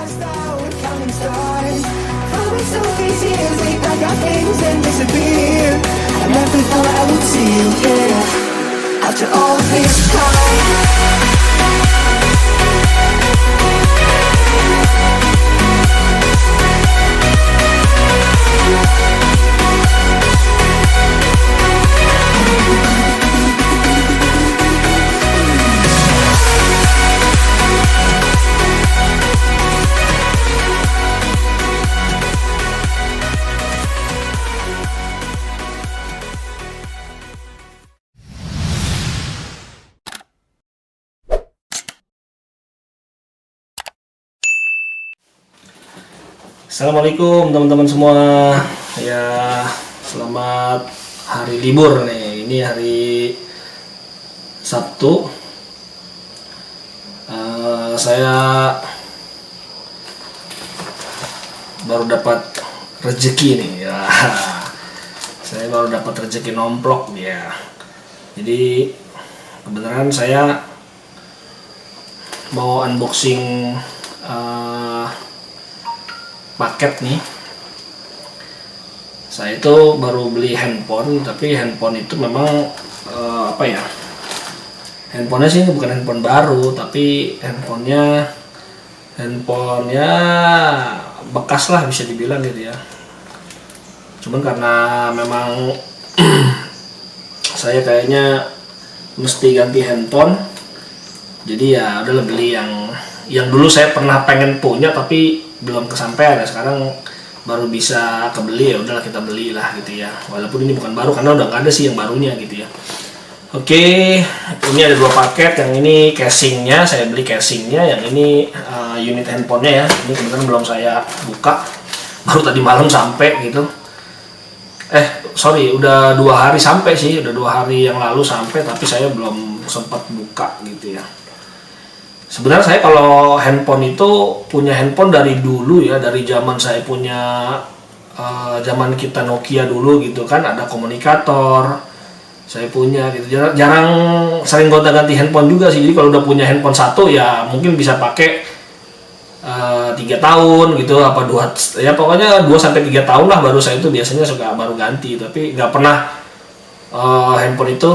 lifestyle, we're counting stars. Flowing so crazy as we pack our things and disappear. I never thought I would see you here after all this time. Assalamualaikum teman-teman semua. Ya, selamat hari libur nih. Ini hari Sabtu. Saya baru dapat rezeki nih. Ya, saya baru dapat rezeki nomplok ya. Jadi kebenaran saya mau unboxing paket nih. Saya itu baru beli handphone, tapi handphone itu memang handphonenya sih bukan handphone baru, tapi handphonenya bekas lah bisa dibilang gitu ya. Cuman karena memang saya kayaknya mesti ganti handphone, jadi ya udah beli yang dulu saya pernah pengen punya tapi belum kesampaian ya, sekarang baru bisa kebeli, ya udahlah kita belilah gitu ya, walaupun ini bukan baru karena udah nggak ada sih yang barunya gitu ya. Oke, ini ada dua paket. Yang ini casingnya, saya beli casingnya. Yang ini unit handphonenya ya. Ini kebetulan belum saya buka, baru tadi malam sampai gitu. Udah 2 hari sampai sih, udah 2 hari yang lalu sampai, tapi saya belum sempat buka gitu ya. Sebenarnya saya kalau handphone itu punya handphone dari dulu ya, dari zaman saya punya zaman kita Nokia dulu gitu kan, ada komunikator saya punya gitu. Jarang sering gonta-ganti handphone juga sih. Jadi kalau udah punya handphone satu ya mungkin bisa pakai 3 tahun gitu, apa 2 ya pokoknya 2-3 tahun lah, baru saya itu biasanya suka baru ganti. Tapi nggak pernah handphone itu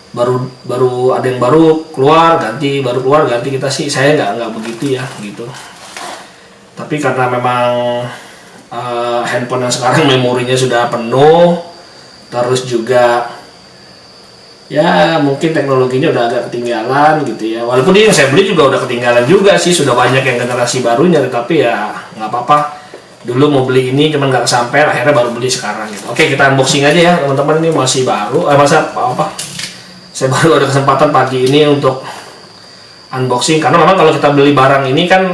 baru ada yang baru keluar ganti, baru keluar ganti. Saya nggak begitu ya gitu. Tapi karena memang handphone yang sekarang memorinya sudah penuh, terus juga ya mungkin teknologinya udah agak ketinggalan gitu ya. Walaupun ini yang saya beli juga udah ketinggalan juga sih, sudah banyak yang generasi barunya, tapi ya nggak apa-apa. Dulu mau beli ini cuman nggak kesampaian, akhirnya baru beli sekarang gitu. Oke, kita unboxing aja ya teman-teman. Ini masih baru, saya baru ada kesempatan pagi ini untuk unboxing, karena memang kalau kita beli barang ini kan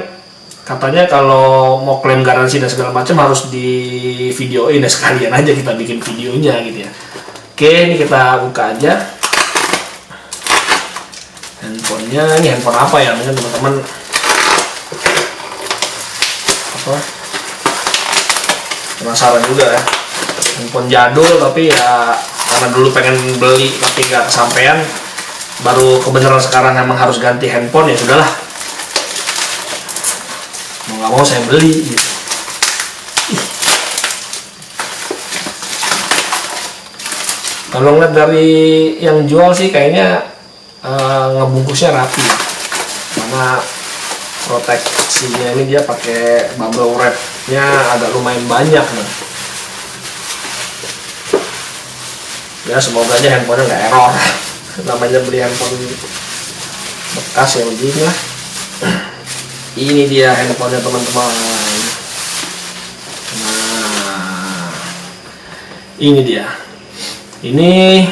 katanya kalau mau klaim garansi dan segala macam harus di videoin, ya sekalian aja kita bikin videonya gitu ya. Oke, ini kita buka aja handphonenya. Ini handphone apa ya, mungkin teman-teman penasaran juga ya. Handphone jadul tapi ya karena dulu pengen beli tapi nggak kesampaian, baru kebenaran sekarang emang harus ganti handphone, ya sudahlah, mau nggak mau saya beli gitu. Kalau ngeliat dari yang jual sih kayaknya ngebungkusnya rapi ya, karena proteksinya ini dia pakai bubble wrap-nya agak lumayan banyak nih. Ya semoga aja handphonenya nggak error. Namanya beli handphone bekas ya begini lah. Ini dia handphonenya teman-teman. Nah, ini dia. Ini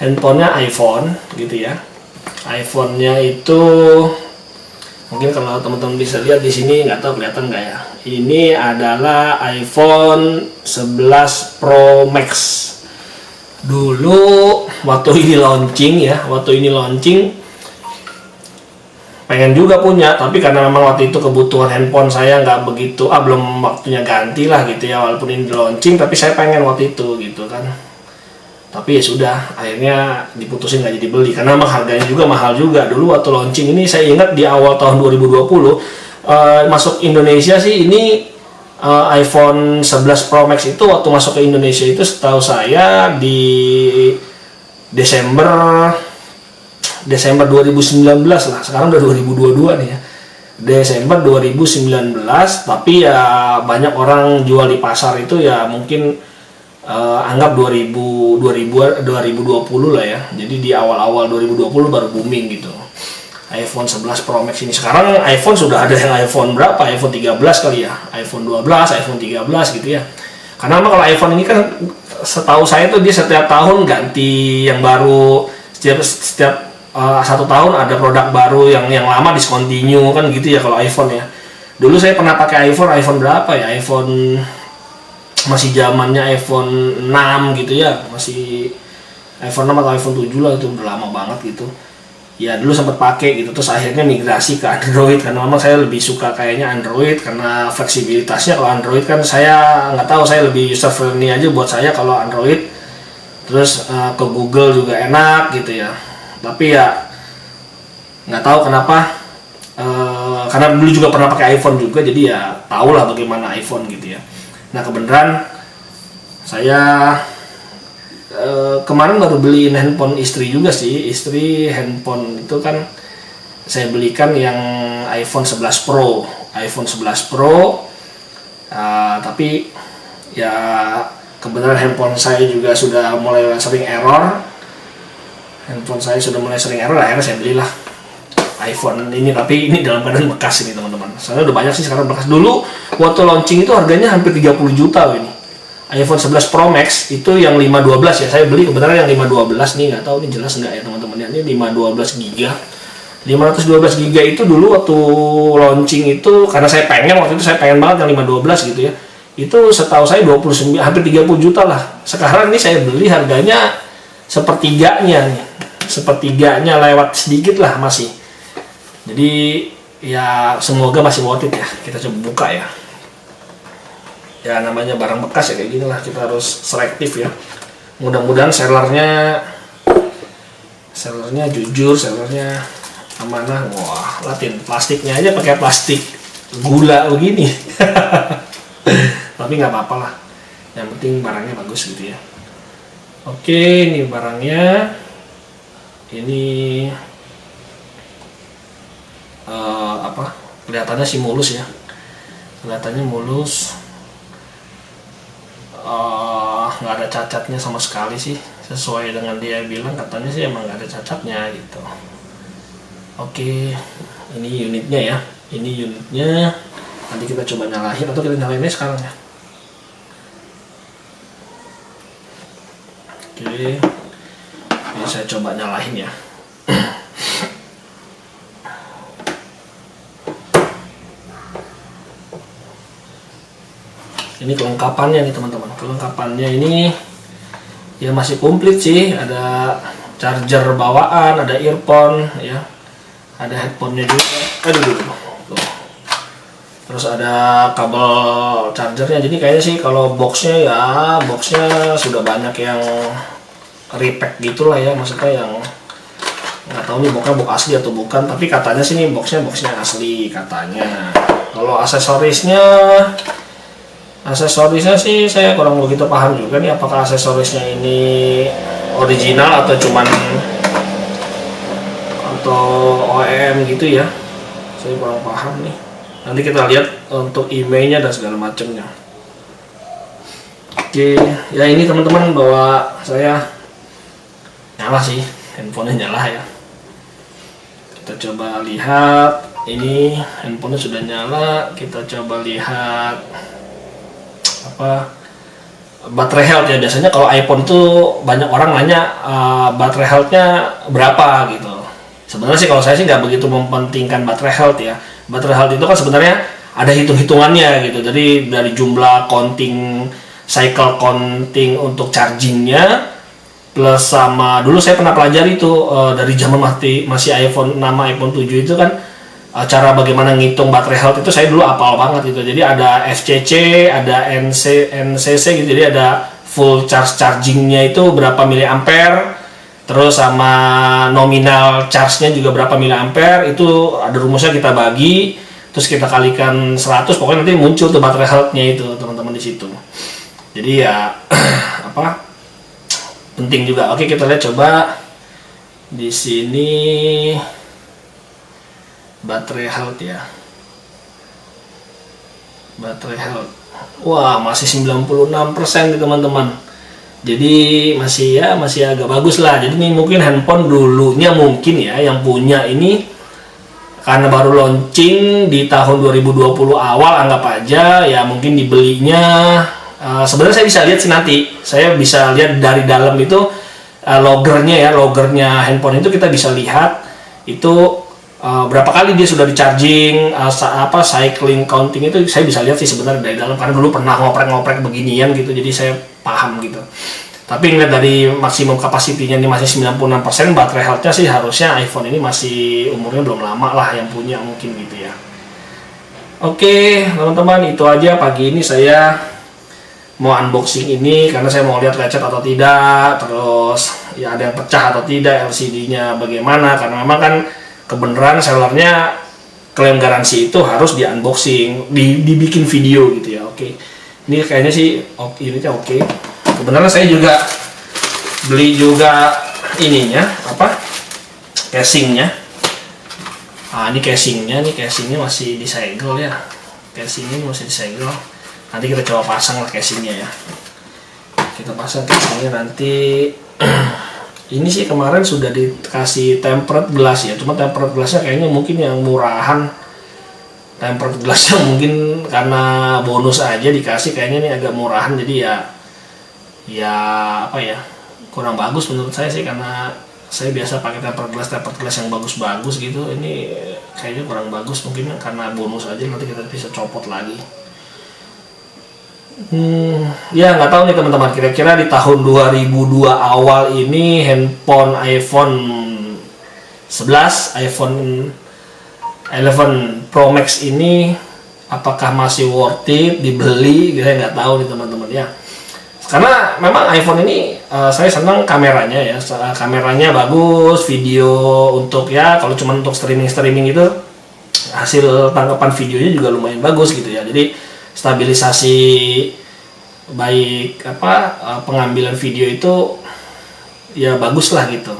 handphonenya iPhone gitu ya. iPhone-nya itu mungkin kalau teman-teman bisa lihat di sini, nggak tahu kelihatan nggak ya. Ini adalah iPhone 11 Pro Max. Dulu waktu ini launching pengen juga punya, tapi karena memang waktu itu kebutuhan handphone saya nggak begitu, belum waktunya ganti lah gitu ya. Walaupun ini launching, tapi saya pengen waktu itu gitu kan. Tapi ya sudah, akhirnya diputusin nggak jadi beli karena memang harganya juga mahal juga. Dulu waktu launching ini saya ingat di awal tahun 2020 masuk Indonesia sih ini iPhone 11 Pro Max itu waktu masuk ke Indonesia itu setahu saya di Desember 2019 lah. Sekarang udah 2022 nih ya. Desember 2019, tapi ya banyak orang jual di pasar itu ya mungkin anggap 2020 lah ya. Jadi di awal-awal 2020 baru booming gitu. iPhone 11 Pro Max ini. Sekarang iPhone sudah ada yang iPhone berapa? iPhone 13 kali ya. iPhone 12, iPhone 13 gitu ya. Karena kalau iPhone ini kan setahu saya tuh dia setiap tahun ganti yang baru. Setiap 1 tahun ada produk baru, yang lama discontinue kan gitu ya kalau iPhone ya. Dulu saya pernah pakai iPhone berapa ya? iPhone masih zamannya iPhone 6 gitu ya, masih iPhone 6 atau iPhone 7 lah, itu udah lama banget gitu ya. Dulu sempat pakai gitu, terus akhirnya migrasi ke Android karena memang saya lebih suka kayaknya Android karena fleksibilitasnya. Kalau Android kan saya nggak tahu, saya lebih user friendly aja buat saya kalau Android. Terus ke Google juga enak gitu ya, tapi ya nggak tahu kenapa, karena dulu juga pernah pakai iPhone juga, jadi ya tahu lah bagaimana iPhone gitu ya. Nah kebenaran saya kemarin baru beliin handphone istri juga sih. Istri handphone itu kan saya belikan yang iPhone 11 Pro. Tapi ya kebenaran handphone saya juga sudah mulai sering error. Akhirnya saya belilah iPhone ini, tapi ini dalam keadaan bekas ini teman-teman. Soalnya udah banyak sih sekarang bekas. Dulu waktu launching itu harganya hampir 30 juta loh ini. iPhone 11 Pro Max itu yang 512 ya. Saya beli kebetulan yang 512 nih, nggak tahu ini jelas nggak ya teman-teman. Ini 512 GB. 512 GB itu dulu waktu launching itu, karena saya pengen waktu itu, saya pengen banget yang 512 gitu ya. Itu setahu saya 29, hampir 30 juta lah. Sekarang ini saya beli harganya sepertiganya nih. Sepertiganya lewat sedikit lah masih. Jadi ya semoga masih worth it ya. Kita coba buka ya. Ya namanya barang bekas ya kayak gini lah, kita harus selektif ya. Mudah-mudahan sellernya jujur, sellernya amanah. Wah, latin plastiknya aja pakai plastik gula begini. Tapi nggak apa-apa lah, yang penting barangnya bagus gitu ya. Oke, ini barangnya. Ini kelihatannya sih mulus ya, kelihatannya mulus, nggak ada cacatnya sama sekali sih, sesuai dengan dia bilang, katanya sih emang nggak ada cacatnya gitu. Oke, ini unitnya ya, nanti kita coba nyalain, atau kita nyalainnya sekarang ya. Oke, ini saya coba nyalain ya. Ini kelengkapannya nih teman-teman. Kelengkapannya ini ya masih komplit sih. Ada charger bawaan, ada earphone ya, ada headphone-nya juga. Tuh. Terus ada kabel chargernya. Jadi kayaknya sih kalau boxnya sudah banyak yang repack gitulah ya. Maksudnya yang nggak tahu nih boxnya box asli atau bukan. Tapi katanya sih nih boxnya asli katanya. Kalau aksesorisnya sih saya kurang begitu paham juga nih, apakah aksesorisnya ini original atau cuman OEM gitu ya. Saya kurang paham nih. Nanti kita lihat untuk emailnya dan segala macamnya. Oke, ya ini teman-teman bahwa saya nyala sih, handphonenya nyala ya. Kita coba lihat, ini handphonenya sudah nyala. Kita coba lihat baterai health ya. Biasanya kalau iPhone tuh banyak orang nanya baterai healthnya berapa gitu. Sebenarnya sih kalau saya sih nggak begitu mementingkan baterai health ya. Baterai health itu kan sebenarnya ada hitung-hitungannya gitu. Jadi dari jumlah cycle counting untuk chargingnya, plus sama dulu saya pernah pelajari itu dari zaman masih iPhone 6, iPhone 7 itu kan, cara bagaimana ngitung baterai health itu saya dulu apal banget gitu. Jadi ada FCC, ada NCC gitu. Jadi ada full chargingnya itu berapa miliampere, terus sama nominal charge-nya juga berapa miliampere, itu ada rumusnya kita bagi, terus kita kalikan 100, pokoknya nanti muncul tuh baterai health-nya itu teman-teman di situ. Jadi ya apa penting juga. Oke, kita lihat coba di sini baterai health ya. Baterai health. Wah, masih 96% nih teman-teman. Jadi masih agak bagus lah. Jadi ini mungkin handphone dulunya mungkin ya yang punya ini karena baru launching di tahun 2020 awal, anggap aja ya mungkin dibelinya. Sebenarnya saya bisa lihat sih nanti. Saya bisa lihat dari dalam itu logernya handphone itu kita bisa lihat itu berapa kali dia sudah di charging, cycling counting itu saya bisa lihat sih sebenarnya dari dalam, karena dulu pernah ngoprek beginian gitu, jadi saya paham gitu. Tapi ngeliat dari maksimum kapasitinya ini masih 96%, baterai health-nya sih harusnya iPhone ini masih umurnya belum lama lah yang punya mungkin gitu ya. Oke teman-teman, itu aja pagi ini saya mau unboxing ini karena saya mau lihat lecet atau tidak, terus ya ada yang pecah atau tidak, LCD-nya bagaimana, karena memang kan kebenaran sellernya klaim garansi itu harus di unboxing, dibikin video gitu ya. Oke, ini kayaknya sih ini oke. Kebenaran saya juga beli juga ininya casingnya. Ini casingnya masih disegel ya. Casingnya masih disegel. Nanti kita coba pasang lah casingnya ya. Kita pasang casingnya nanti. Ini sih kemarin sudah dikasih tempered glass ya, cuma tempered glassnya kayaknya mungkin yang murahan. Tempered glassnya mungkin karena bonus aja dikasih, kayaknya ini agak murahan, jadi ya kurang bagus menurut saya sih, karena saya biasa pakai tempered glass yang bagus-bagus gitu. Ini kayaknya kurang bagus, mungkin karena bonus aja, nanti kita bisa copot lagi. Ya nggak tahu nih teman-teman, kira-kira di tahun 2002 awal ini handphone iPhone 11, iPhone 11 Pro Max ini apakah masih worth it dibeli? Saya nggak tahu nih teman-teman ya. Karena memang iPhone ini saya senang kameranya ya, kameranya bagus, video untuk ya kalau cuma untuk streaming itu hasil tangkapan videonya juga lumayan bagus gitu ya. Jadi stabilisasi baik pengambilan video itu ya bagus lah gitu.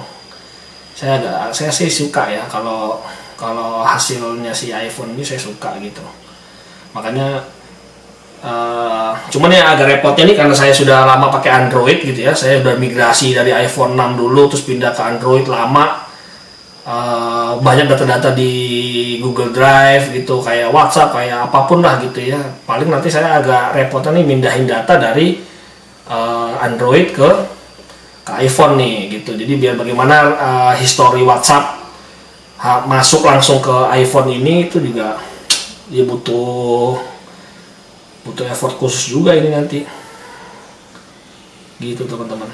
Saya sih suka ya kalau hasilnya si iPhone ini, saya suka gitu. Makanya cuman ya agak repotnya nih karena saya sudah lama pakai Android gitu ya. Saya udah migrasi dari iPhone 6 dulu terus pindah ke Android lama. Banyak data-data di Google Drive gitu, kayak WhatsApp, kayak apapun lah gitu ya. Paling nanti saya agak repotnya nih mindahin data dari Android ke iPhone nih gitu. Jadi biar bagaimana history WhatsApp masuk langsung ke iPhone ini itu juga dia butuh effort khusus juga ini nanti gitu teman-teman.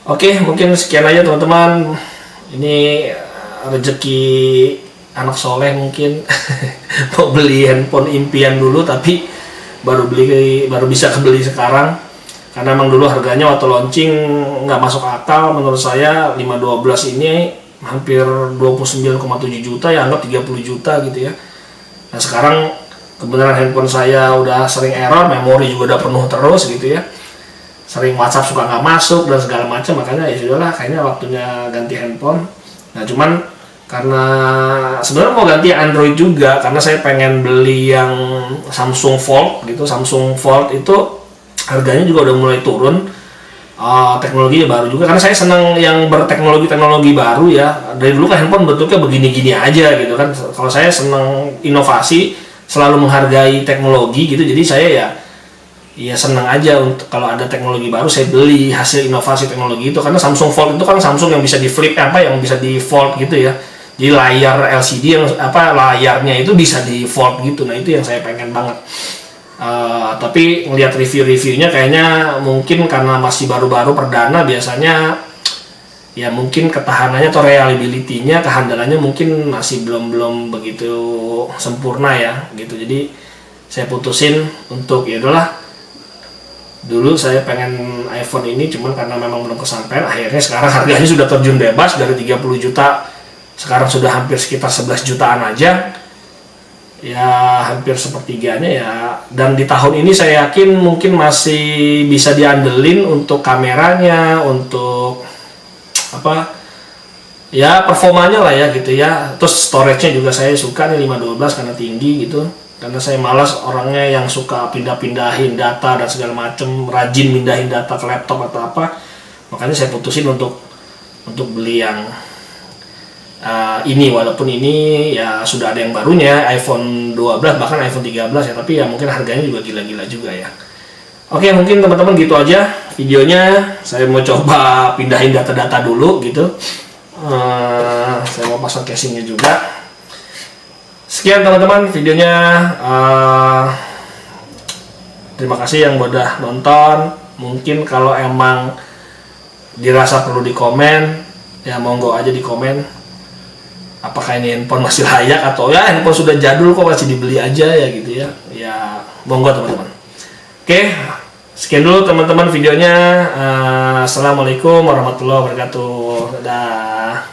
Oke, mungkin sekian aja teman-teman. Ini rezeki anak soleh mungkin mau beli handphone impian dulu, tapi baru bisa kebeli sekarang, karena emang dulu harganya waktu launching nggak masuk akal menurut saya. 512 ini hampir 29,7 juta ya, anggap 30 juta gitu ya. Nah sekarang kebenaran handphone saya udah sering error, memori juga udah penuh terus gitu ya, sering WhatsApp suka nggak masuk dan segala macam, makanya ya sudahlah kayaknya waktunya ganti handphone. Nah cuman karena sebenarnya mau ganti Android juga, karena saya pengen beli yang Samsung Fold gitu. Samsung Fold itu harganya juga udah mulai turun, teknologinya baru juga, karena saya senang yang berteknologi baru ya. Dari dulu kan handphone bentuknya begini-gini aja gitu kan. Kalau saya senang inovasi, selalu menghargai teknologi gitu, jadi saya ya senang aja untuk kalau ada teknologi baru saya beli hasil inovasi teknologi itu. Karena Samsung Fold itu kan Samsung yang bisa di flip yang bisa di fold gitu ya, jadi layar LCD yang layarnya itu bisa di fold gitu. Nah itu yang saya pengen banget. Tapi ngelihat review-reviewnya kayaknya mungkin karena masih baru-baru perdana, biasanya ya mungkin ketahanannya atau reliability-nya, kehandalannya mungkin masih belum begitu sempurna ya gitu. Jadi saya putusin untuk ya udahlah Dulu saya pengen iPhone ini cuman karena memang belum kesampaian, akhirnya sekarang harganya sudah terjun bebas dari 30 juta sekarang sudah hampir sekitar 11 jutaan aja ya, hampir sepertiganya ya. Dan di tahun ini saya yakin mungkin masih bisa diandelin untuk kameranya, untuk apa ya, performanya lah ya gitu ya. Terus storage-nya juga saya suka nih 512 karena tinggi gitu, karena saya malas orangnya yang suka pindah-pindahin data dan segala macem, rajin pindahin data ke laptop atau apa. Makanya saya putusin untuk beli yang ini, walaupun ini ya sudah ada yang barunya iPhone 12 bahkan iPhone 13 ya, tapi ya mungkin harganya juga gila-gila juga ya. Oke, mungkin teman-teman gitu aja videonya. Saya mau coba pindahin data-data dulu gitu. Saya mau pasang casingnya juga. Sekian teman-teman videonya. Terima kasih yang udah nonton. Mungkin kalau emang dirasa perlu dikomen ya monggo aja di komen. Apakah ini handphone masih layak atau ya handphone sudah jadul kok masih dibeli aja ya gitu ya. Ya monggo teman-teman. Oke, sekian dulu teman-teman videonya. Assalamualaikum warahmatullahi wabarakatuh. Dadah.